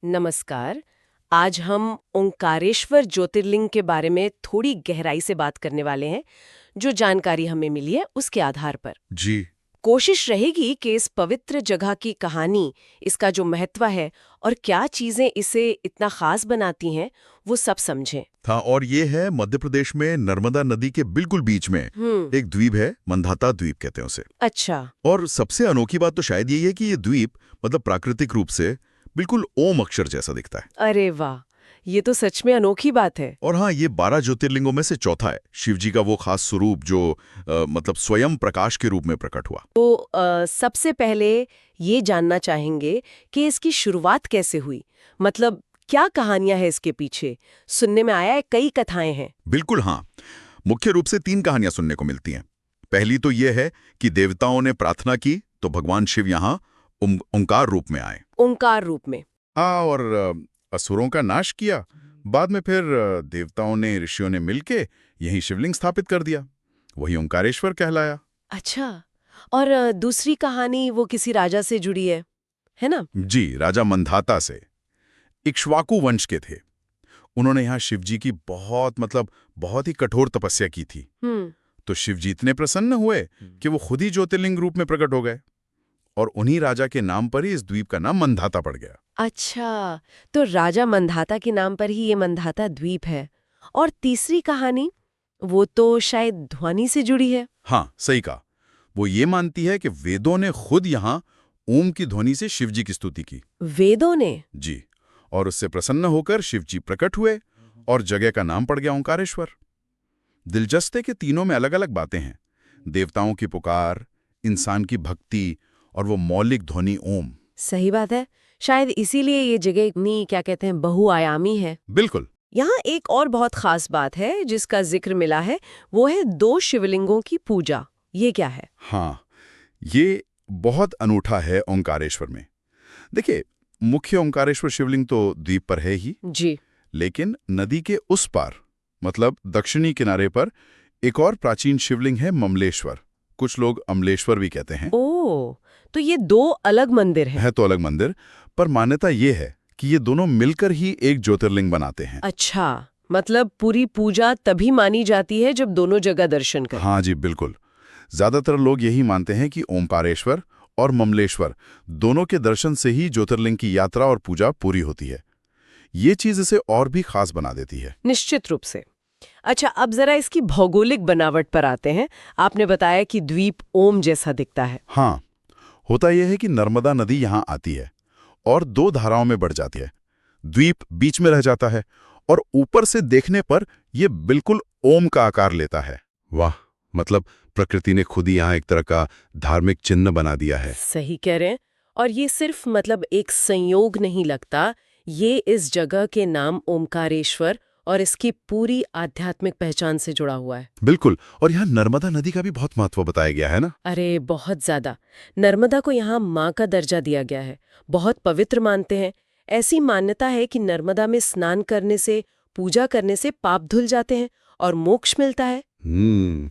नमस्कार। आज हम ओंकारेश्वर ज्योतिर्लिंग के बारे में थोड़ी गहराई से बात करने वाले हैं। जो जानकारी हमें मिली है उसके आधार पर जी। कोशिश रहेगी कि इस पवित्र जगह की कहानी, इसका जो महत्व है और क्या चीजें इसे इतना खास बनाती हैं, वो सब समझें। था और ये है मध्य प्रदेश में नर्मदा नदी के बिल्कुल बीच में एक द्वीप है, मंधाता द्वीप कहते हैं उसे। अच्छा। और सबसे अनोखी बात तो शायद यही है कि ये द्वीप मतलब प्राकृतिक रूप से बिल्कुल ओम अक्षर जैसा दिखता है। अरे वाह, ये तो सच में अनोखी बात है। और हाँ, ये 12 ज्योतिर्लिंगों में से चौथा है। शिव जी का वो खास स्वरूप जो मतलब स्वयं प्रकाश के रूप में प्रकट हुआ। तो सबसे पहले ये जानना चाहेंगे कि इसकी शुरुआत कैसे हुई। मतलब क्या कहानियां हैं इसके पीछे। सुनने में आया है कई कथाएं हैं। बिल्कुल हाँ, मुख्य रूप से 3 कहानियां सुनने को मिलती हैं। पहली तो ये है कि देवताओं ने प्रार्थना की तो भगवान शिव यहाँ ओंकार रूप में आए। ओंकार रूप में। हाँ, और असुरों का नाश किया। बाद में फिर देवताओं ने, ऋषियों ने मिलके यही शिवलिंग स्थापित कर दिया। वही ओंकारेश्वर कहलाया। अच्छा। और दूसरी कहानी वो किसी राजा से जुड़ी है ना? जी, राजा मंधाता से। इक्ष्वाकु वंश के थे। उन्होंने यहाँ शिवजी की बहुत ही कठोर तपस्या की थी। तो शिवजी इतने प्रसन्न हुए कि वो खुद ही ज्योतिर्लिंग रूप में प्रकट हो गए। और उन्हीं राजा के नाम पर ही इस द्वीप का नाम मंधाता पड़ गया। अच्छा, तो राजा मंधाता के नाम पर ही ये मंधाता द्वीप है। और तीसरी कहानी, वो तो शायद ध्वनि से जुड़ी है। हाँ, सही कहा। वो ये मानती है कि वेदों ने खुद यहाँ ओम की ध्वनि से शिवजी की स्तुति की। वेदों ने? जी। और उससे प्रसन्न होकर शिवजी प्रकट हुए और जगह का नाम पड़ गया ओंकारेश्वर। दिलचस्प है कि तीनों में अलग अलग बातें हैं। देवताओं की पुकार, इंसान की भक्ति और वो मौलिक ध्वनि ओम। सही बात है। शायद इसीलिए ये जगह इतनी, क्या कहते हैं, बहुआयामी है। बिल्कुल। यहाँ एक और बहुत खास बात है जिसका जिक्र मिला है, वो है 2 शिवलिंगों की पूजा। ये क्या है? हाँ, ये बहुत अनूठा है ओंकारेश्वर में। देखिए, मुख्य ओंकारेश्वर शिवलिंग तो द्वीप पर है ही, जी। लेकिन नदी के उस पार मतलब दक्षिणी किनारे पर एक और प्राचीन शिवलिंग है ममलेश्वर। कुछ लोग अमलेश्वर भी कहते हैं। ओह, तो ये 2 अलग मंदिर हैं। है तो अलग मंदिर, पर मान्यता ये है कि ये दोनों मिलकर ही एक ज्योतिर्लिंग बनाते हैं। अच्छा, मतलब पूरी पूजा तभी मानी जाती है जब दोनों जगह दर्शन करें। हाँ जी, बिल्कुल। ज्यादातर लोग यही मानते हैं कि ओंकारेश्वर और ममलेश्वर दोनों के दर्शन से ही ज्योतिर्लिंग की यात्रा और पूजा पूरी होती है। ये चीज इसे और भी खास बना देती है। निश्चित रूप से। अच्छा, अब जरा इसकी भौगोलिक बनावट पर आते हैं। आपने बताया कि द्वीप ओम जैसा दिखता है। हाँ, होता यह है कि नर्मदा नदी यहाँ आती है और 2 धाराओं में बढ़ जाती है। द्वीप बीच में रह जाता है और ऊपर से देखने पर यह बिल्कुल ओम का आकार लेता है। वाह, मतलब प्रकृति ने खुद ही यहाँ एक तरह का धार्मिक चिन्ह बना दिया है। सही कह रहे हैं। और ये सिर्फ मतलब एक संयोग नहीं लगता, ये इस जगह के नाम ओमकारेश्वर और इसकी पूरी आध्यात्मिक पहचान से जुड़ा हुआ है। बिल्कुल। और यहाँ नर्मदा नदी का भी बहुत महत्व बताया गया है ना। अरे बहुत ज्यादा। नर्मदा को यहाँ माँ का दर्जा दिया गया है। बहुत पवित्र मानते हैं। ऐसी मान्यता है कि नर्मदा में स्नान करने से, पूजा करने से पाप धुल जाते हैं और मोक्ष मिलता है।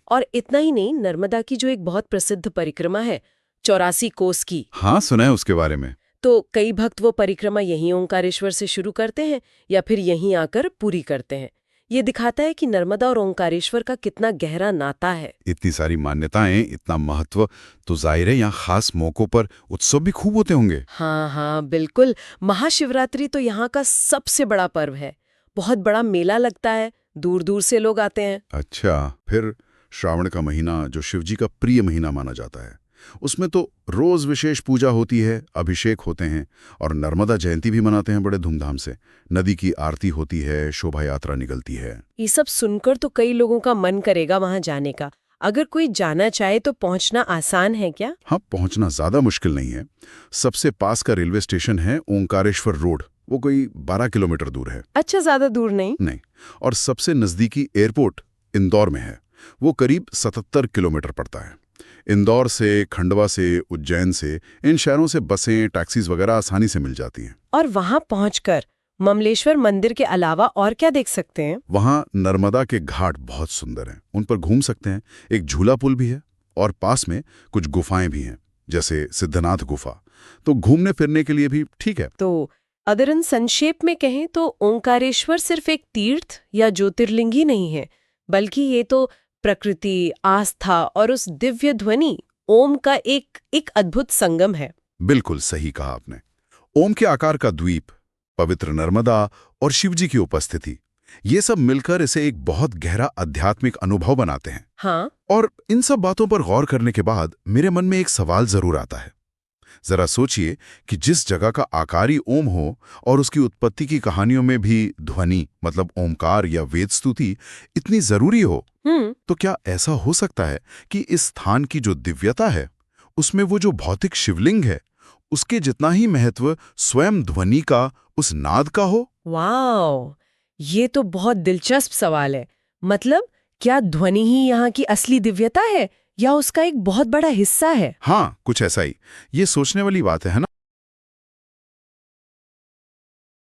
और इतना ही नहीं, नर्मदा की जो एक बहुत प्रसिद्ध परिक्रमा है 84 कोस की, हाँ, सुना है उसके बारे में। तो कई भक्त वो परिक्रमा यहीं ओंकारेश्वर से शुरू करते हैं या फिर यहीं आकर पूरी करते हैं। ये दिखाता है कि नर्मदा और ओंकारेश्वर का कितना गहरा नाता है। इतनी सारी मान्यताएं, इतना महत्व, तो जाहिर है यहाँ खास मौकों पर उत्सव भी खूब होते होंगे। हाँ हाँ, बिल्कुल। महाशिवरात्रि तो यहाँ का सबसे बड़ा पर्व है। बहुत बड़ा मेला लगता है, दूर दूर से लोग आते हैं। अच्छा, फिर श्रावण का महीना जो शिवजी का प्रिय महीना माना जाता है, उसमें तो रोज विशेष पूजा होती है, अभिषेक होते हैं और नर्मदा जयंती भी मनाते हैं बड़े धूमधाम से। नदी की आरती होती है, शोभा यात्रा निकलती है। ये सब सुनकर तो कई लोगों का मन करेगा वहां जाने का। अगर कोई जाना चाहे तो पहुंचना आसान है क्या? हाँ, पहुंचना ज्यादा मुश्किल नहीं है। सबसे पास का रेलवे स्टेशन है ओंकारेश्वर रोड। वो कोई 12 किलोमीटर दूर है। अच्छा, ज्यादा दूर नहीं। नहीं। और सबसे नजदीकी एयरपोर्ट इंदौर में है। वो करीब 77 किलोमीटर पड़ता है। इंदौर से, खंडवा से, उज्जैन से, इन शहरों से बसें, टैक्सीज वगैरह आसानी से मिल जाती हैं। और वहां पहुंचकर ममलेश्वर मंदिर के अलावा और क्या देख सकते हैं? वहां नर्मदा के घाट बहुत सुंदर हैं, उन पर घूम सकते हैं। एक झूला पुल भी है और पास में कुछ गुफाएं भी हैं, जैसे सिद्धनाथ गुफा। तो घूमने फिरने के लिए भी ठीक है। तो अगर इन संक्षेप में कहें तो ओंकारेश्वर सिर्फ एक तीर्थ या ज्योतिर्लिंग ही नहीं है, बल्कि ये तो प्रकृति, आस्था और उस दिव्य ध्वनि ओम का एक अद्भुत संगम है। बिल्कुल सही कहा आपने। ओम के आकार का द्वीप, पवित्र नर्मदा और शिवजी की उपस्थिति, ये सब मिलकर इसे एक बहुत गहरा आध्यात्मिक अनुभव बनाते हैं। हाँ। और इन सब बातों पर गौर करने के बाद मेरे मन में एक सवाल जरूर आता है। जरा सोचिए कि जिस जगह का आकार ही ओम हो और उसकी उत्पत्ति की कहानियों में भी ध्वनि मतलब ओमकार या वेद स्तुति इतनी जरूरी हो, तो क्या ऐसा हो सकता है कि इस स्थान की जो दिव्यता है उसमें वो जो भौतिक शिवलिंग है उसके जितना ही महत्व स्वयं ध्वनि का, उस नाद का हो? वाह, ये तो बहुत दिलचस्प सवाल है। मतलब क्या ध्वनि ही यहाँ की असली दिव्यता है या उसका एक बहुत बड़ा हिस्सा है? हाँ, कुछ ऐसा ही। ये सोचने वाली बात है ना।